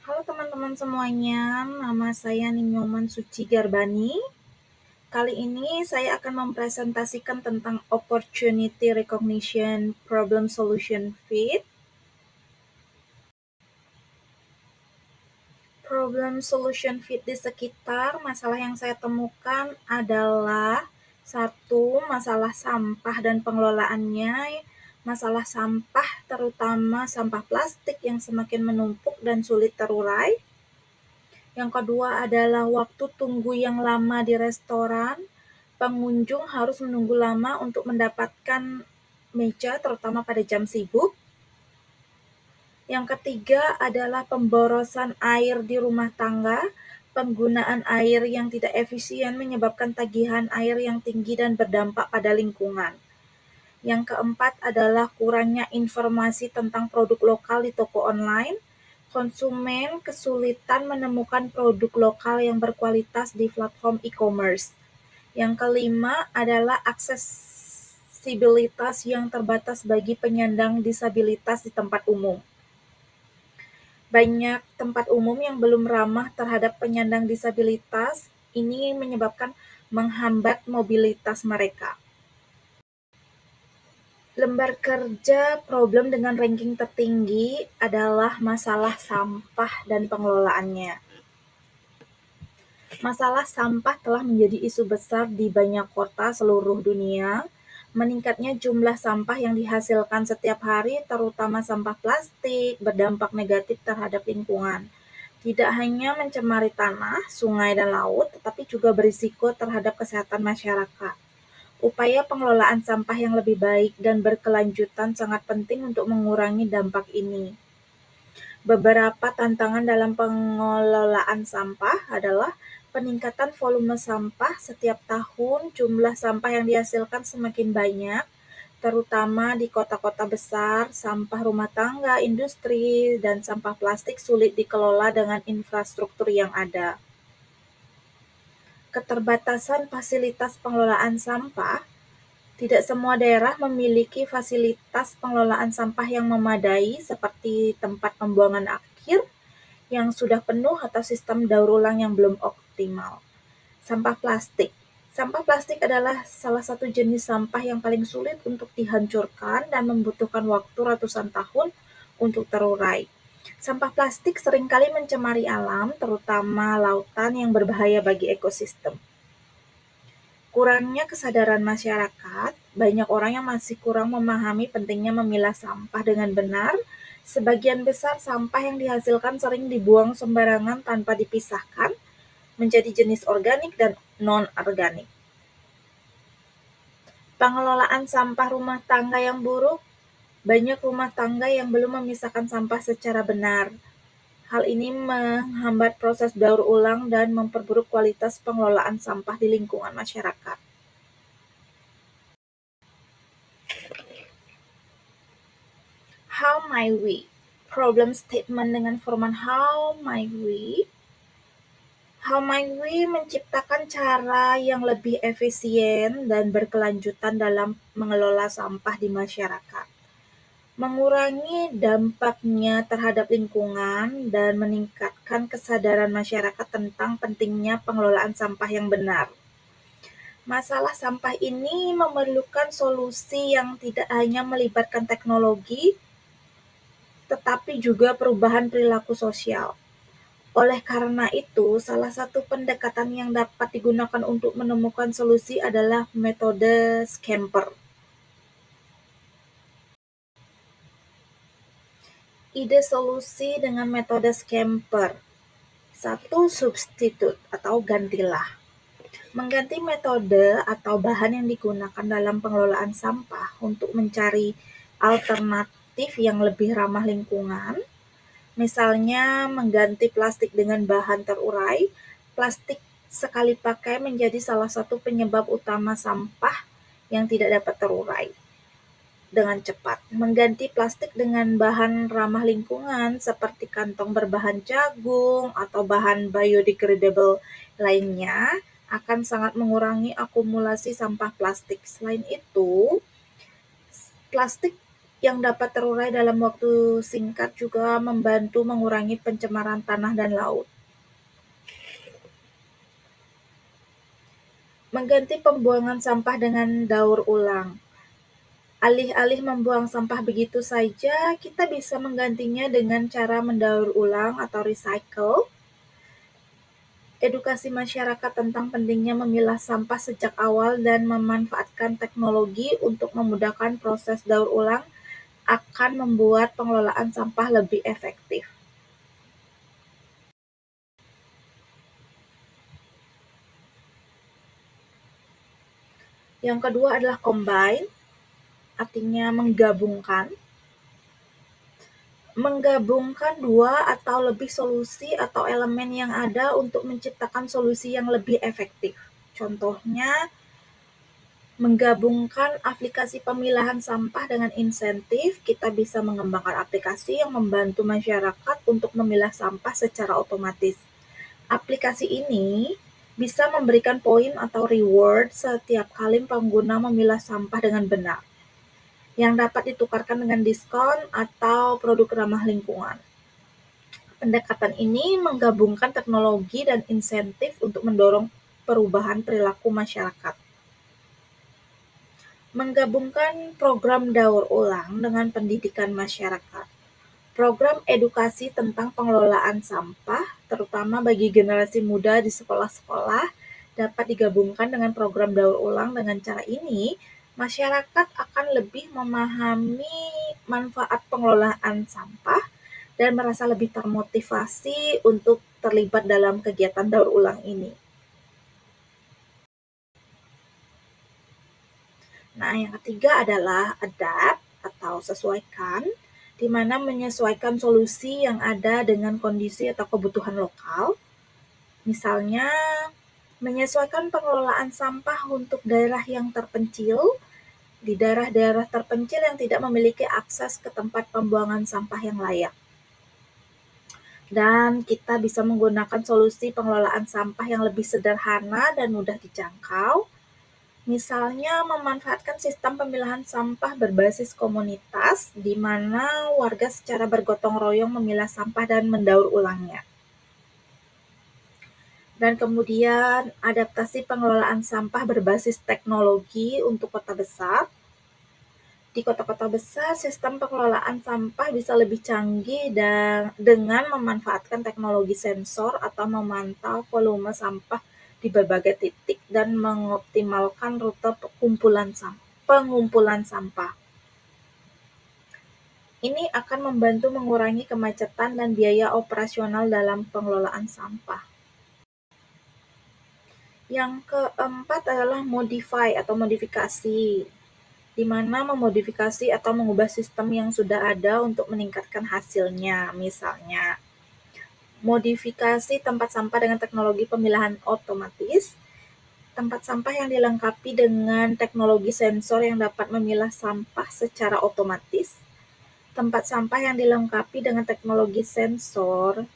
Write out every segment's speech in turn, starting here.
Halo teman-teman semuanya, nama saya Ninyoman Suci Garbani. Kali ini saya akan mempresentasikan tentang Opportunity Recognition Problem Solution Fit. Problem Solution Fit di sekitar masalah yang saya temukan adalah satu, masalah sampah dan pengelolaannya. Masalah sampah terutama sampah plastik yang semakin menumpuk dan sulit terurai. Yang kedua adalah waktu tunggu yang lama di restoran. Pengunjung harus menunggu lama untuk mendapatkan meja, terutama pada jam sibuk. Yang ketiga adalah pemborosan air di rumah tangga. Penggunaan air yang tidak efisien menyebabkan tagihan air yang tinggi dan berdampak pada lingkungan. Yang keempat adalah kurangnya informasi tentang produk lokal di toko online. Konsumen kesulitan menemukan produk lokal yang berkualitas di platform e-commerce. Yang kelima adalah aksesibilitas yang terbatas bagi penyandang disabilitas di tempat umum. Banyak tempat umum yang belum ramah terhadap penyandang disabilitas, ini menyebabkan menghambat mobilitas mereka. Lembar kerja problem dengan ranking tertinggi adalah masalah sampah dan pengelolaannya. Masalah sampah telah menjadi isu besar di banyak kota seluruh dunia. Meningkatnya jumlah sampah yang dihasilkan setiap hari, terutama sampah plastik, berdampak negatif terhadap lingkungan. Tidak hanya mencemari tanah, sungai, dan laut, tetapi juga berisiko terhadap kesehatan masyarakat. Upaya pengelolaan sampah yang lebih baik dan berkelanjutan sangat penting untuk mengurangi dampak ini. Beberapa tantangan dalam pengelolaan sampah adalah peningkatan volume sampah setiap tahun. Jumlah sampah yang dihasilkan semakin banyak, terutama di kota-kota besar. Sampah rumah tangga, industri, dan sampah plastik sulit dikelola dengan infrastruktur yang ada. Keterbatasan fasilitas pengelolaan sampah. Tidak semua daerah memiliki fasilitas pengelolaan sampah yang memadai, seperti tempat pembuangan akhir yang sudah penuh atau sistem daur ulang yang belum optimal. Sampah plastik. Sampah plastik adalah salah satu jenis sampah yang paling sulit untuk dihancurkan dan membutuhkan waktu ratusan tahun untuk terurai. Sampah plastik seringkali mencemari alam, terutama lautan yang berbahaya bagi ekosistem. Kurangnya kesadaran masyarakat, banyak orang yang masih kurang memahami pentingnya memilah sampah dengan benar. Sebagian besar sampah yang dihasilkan sering dibuang sembarangan tanpa dipisahkan menjadi jenis organik dan non-organik. Pengelolaan sampah rumah tangga yang buruk. Banyak rumah tangga yang belum memisahkan sampah secara benar. Hal ini menghambat proses daur ulang dan memperburuk kualitas pengelolaan sampah di lingkungan masyarakat. How might we? Problem statement dengan format how might we. How might we menciptakan cara yang lebih efisien dan berkelanjutan dalam mengelola sampah di masyarakat. Mengurangi dampaknya terhadap lingkungan dan meningkatkan kesadaran masyarakat tentang pentingnya pengelolaan sampah yang benar. Masalah sampah ini memerlukan solusi yang tidak hanya melibatkan teknologi, tetapi juga perubahan perilaku sosial. Oleh karena itu, salah satu pendekatan yang dapat digunakan untuk menemukan solusi adalah metode Scamper. Ide solusi dengan metode Scamper. 1. Substitute atau gantilah. Mengganti metode atau bahan yang digunakan dalam pengelolaan sampah untuk mencari alternatif yang lebih ramah lingkungan. Misalnya mengganti plastik dengan bahan terurai. Plastik sekali pakai menjadi salah satu penyebab utama sampah yang tidak dapat terurai dengan cepat. Mengganti plastik dengan bahan ramah lingkungan seperti kantong berbahan jagung atau bahan biodegradable lainnya akan sangat mengurangi akumulasi sampah plastik. Selain itu, plastik yang dapat terurai dalam waktu singkat juga membantu mengurangi pencemaran tanah dan laut. Mengganti pembuangan sampah dengan daur ulang. Alih-alih membuang sampah begitu saja, kita bisa menggantinya dengan cara mendaur ulang atau recycle. Edukasi masyarakat tentang pentingnya memilah sampah sejak awal dan memanfaatkan teknologi untuk memudahkan proses daur ulang akan membuat pengelolaan sampah lebih efektif. Yang kedua adalah combine, artinya menggabungkan. Menggabungkan dua atau lebih solusi atau elemen yang ada untuk menciptakan solusi yang lebih efektif. Contohnya, menggabungkan aplikasi pemilahan sampah dengan insentif, kita bisa mengembangkan aplikasi yang membantu masyarakat untuk memilah sampah secara otomatis. Aplikasi ini bisa memberikan poin atau reward setiap kali pengguna memilah sampah dengan benar, yang dapat ditukarkan dengan diskon atau produk ramah lingkungan. Pendekatan ini menggabungkan teknologi dan insentif untuk mendorong perubahan perilaku masyarakat. Menggabungkan program daur ulang dengan pendidikan masyarakat. Program edukasi tentang pengelolaan sampah, terutama bagi generasi muda di sekolah-sekolah, dapat digabungkan dengan program daur ulang. Dengan cara ini, masyarakat akan lebih memahami manfaat pengelolaan sampah dan merasa lebih termotivasi untuk terlibat dalam kegiatan daur ulang ini. Nah, yang ketiga adalah adapt atau sesuaikan, di mana menyesuaikan solusi yang ada dengan kondisi atau kebutuhan lokal. Misalnya, menyesuaikan pengelolaan sampah untuk daerah yang terpencil, di daerah-daerah terpencil yang tidak memiliki akses ke tempat pembuangan sampah yang layak. Dan kita bisa menggunakan solusi pengelolaan sampah yang lebih sederhana dan mudah dijangkau. Misalnya memanfaatkan sistem pemilahan sampah berbasis komunitas, di mana warga secara bergotong royong memilah sampah dan mendaur ulangnya. Dan kemudian adaptasi pengelolaan sampah berbasis teknologi untuk kota besar. Di kota-kota besar, sistem pengelolaan sampah bisa lebih canggih dan dengan memanfaatkan teknologi sensor atau memantau volume sampah di berbagai titik dan mengoptimalkan rute pengumpulan sampah. Ini akan membantu mengurangi kemacetan dan biaya operasional dalam pengelolaan sampah. Yang keempat adalah modify atau modifikasi, di mana memodifikasi atau mengubah sistem yang sudah ada untuk meningkatkan hasilnya. Misalnya, modifikasi tempat sampah dengan teknologi pemilahan otomatis, tempat sampah yang dilengkapi dengan teknologi sensor yang dapat memilah sampah secara otomatis. Tempat sampah yang dilengkapi dengan teknologi sensor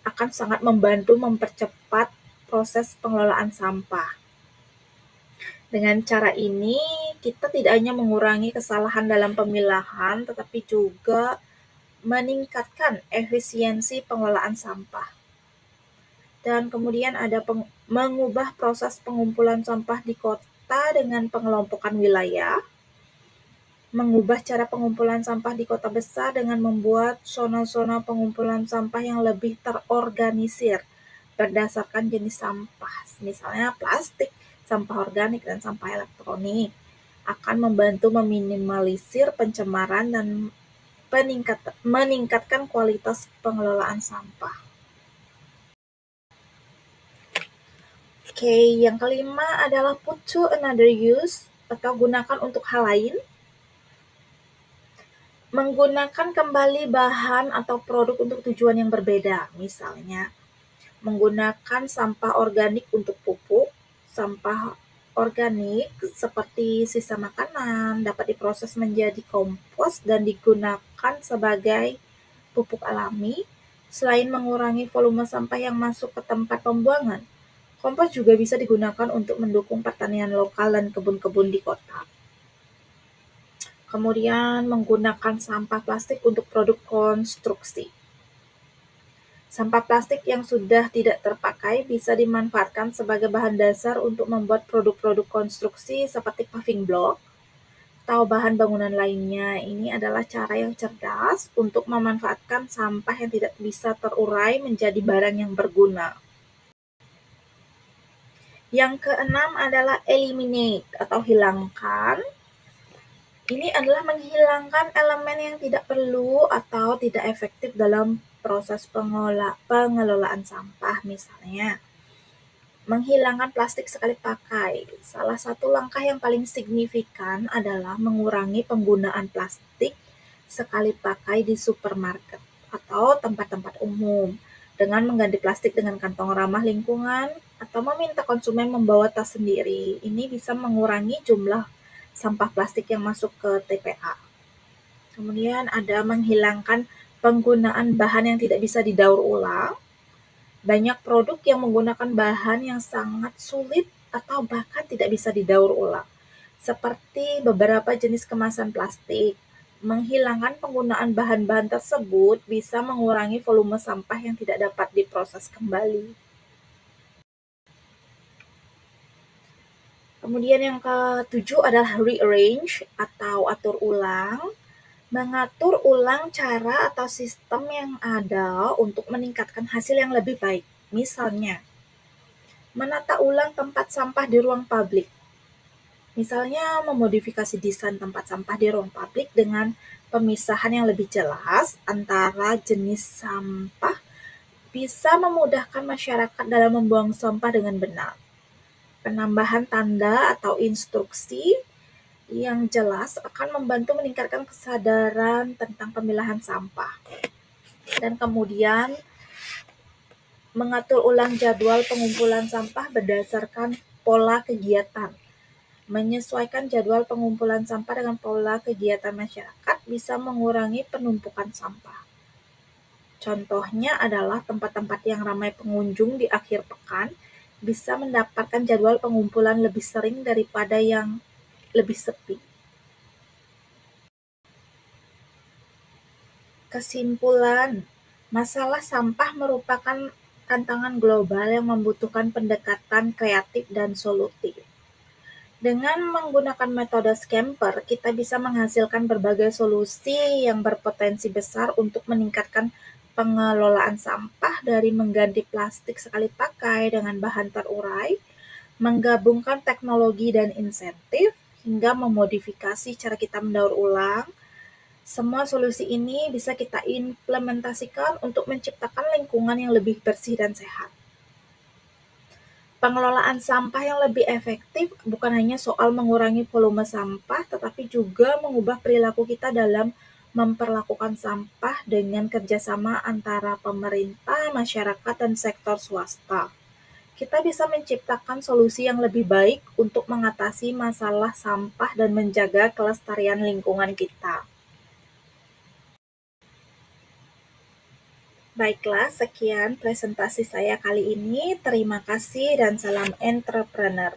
akan sangat membantu mempercepat proses pengelolaan sampah. Dengan cara ini, kita tidak hanya mengurangi kesalahan dalam pemilahan, tetapi juga meningkatkan efisiensi pengelolaan sampah. Dan kemudian ada mengubah proses pengumpulan sampah di kota dengan pengelompokan wilayah, mengubah cara pengumpulan sampah di kota besar dengan membuat zona-zona pengumpulan sampah yang lebih terorganisir berdasarkan jenis sampah, misalnya plastik, sampah organik, dan sampah elektronik, akan membantu meminimalisir pencemaran dan meningkatkan kualitas pengelolaan sampah. Oke, yang kelima adalah put to another use atau gunakan untuk hal lain. Menggunakan kembali bahan atau produk untuk tujuan yang berbeda, misalnya menggunakan sampah organik untuk pupuk. Sampah organik seperti sisa makanan dapat diproses menjadi kompos dan digunakan sebagai pupuk alami. Selain mengurangi volume sampah yang masuk ke tempat pembuangan, kompos juga bisa digunakan untuk mendukung pertanian lokal dan kebun-kebun di kota. Kemudian menggunakan sampah plastik untuk produk konstruksi. Sampah plastik yang sudah tidak terpakai bisa dimanfaatkan sebagai bahan dasar untuk membuat produk-produk konstruksi seperti paving block atau bahan bangunan lainnya. Ini adalah cara yang cerdas untuk memanfaatkan sampah yang tidak bisa terurai menjadi barang yang berguna. Yang keenam adalah eliminate atau hilangkan. Ini adalah menghilangkan elemen yang tidak perlu atau tidak efektif dalam proses pengelolaan sampah. Misalnya, menghilangkan plastik sekali pakai. Salah satu langkah yang paling signifikan adalah mengurangi penggunaan plastik sekali pakai di supermarket atau tempat-tempat umum dengan mengganti plastik dengan kantong ramah lingkungan atau meminta konsumen membawa tas sendiri. Ini bisa mengurangi jumlah sampah plastik yang masuk ke TPA. Kemudian ada menghilangkan penggunaan bahan yang tidak bisa didaur ulang. Banyak produk yang menggunakan bahan yang sangat sulit atau bahkan tidak bisa didaur ulang, seperti beberapa jenis kemasan plastik. Menghilangkan penggunaan bahan-bahan tersebut bisa mengurangi volume sampah yang tidak dapat diproses kembali. Kemudian yang ketujuh adalah rearrange atau atur ulang. Mengatur ulang cara atau sistem yang ada untuk meningkatkan hasil yang lebih baik. Misalnya, menata ulang tempat sampah di ruang publik. Misalnya memodifikasi desain tempat sampah di ruang publik dengan pemisahan yang lebih jelas antara jenis sampah bisa memudahkan masyarakat dalam membuang sampah dengan benar. Penambahan tanda atau instruksi yang jelas akan membantu meningkatkan kesadaran tentang pemilahan sampah. Dan kemudian mengatur ulang jadwal pengumpulan sampah berdasarkan pola kegiatan. Menyesuaikan jadwal pengumpulan sampah dengan pola kegiatan masyarakat bisa mengurangi penumpukan sampah. Contohnya adalah tempat-tempat yang ramai pengunjung di akhir pekan bisa mendapatkan jadwal pengumpulan lebih sering daripada yang lebih sepi. Kesimpulan, masalah sampah merupakan tantangan global yang membutuhkan pendekatan kreatif dan solutif. Dengan menggunakan metode Scamper, kita bisa menghasilkan berbagai solusi yang berpotensi besar untuk meningkatkan pengelolaan sampah dari mengganti plastik sekali pakai dengan bahan terurai, menggabungkan teknologi dan insentif, hingga memodifikasi cara kita mendaur ulang. Semua solusi ini bisa kita implementasikan untuk menciptakan lingkungan yang lebih bersih dan sehat. Pengelolaan sampah yang lebih efektif bukan hanya soal mengurangi volume sampah, tetapi juga mengubah perilaku kita dalam memperlakukan sampah dengan kerjasama antara pemerintah, masyarakat, dan sektor swasta. Kita bisa menciptakan solusi yang lebih baik untuk mengatasi masalah sampah dan menjaga kelestarian lingkungan kita. Baiklah, sekian presentasi saya kali ini. Terima kasih dan salam entrepreneur.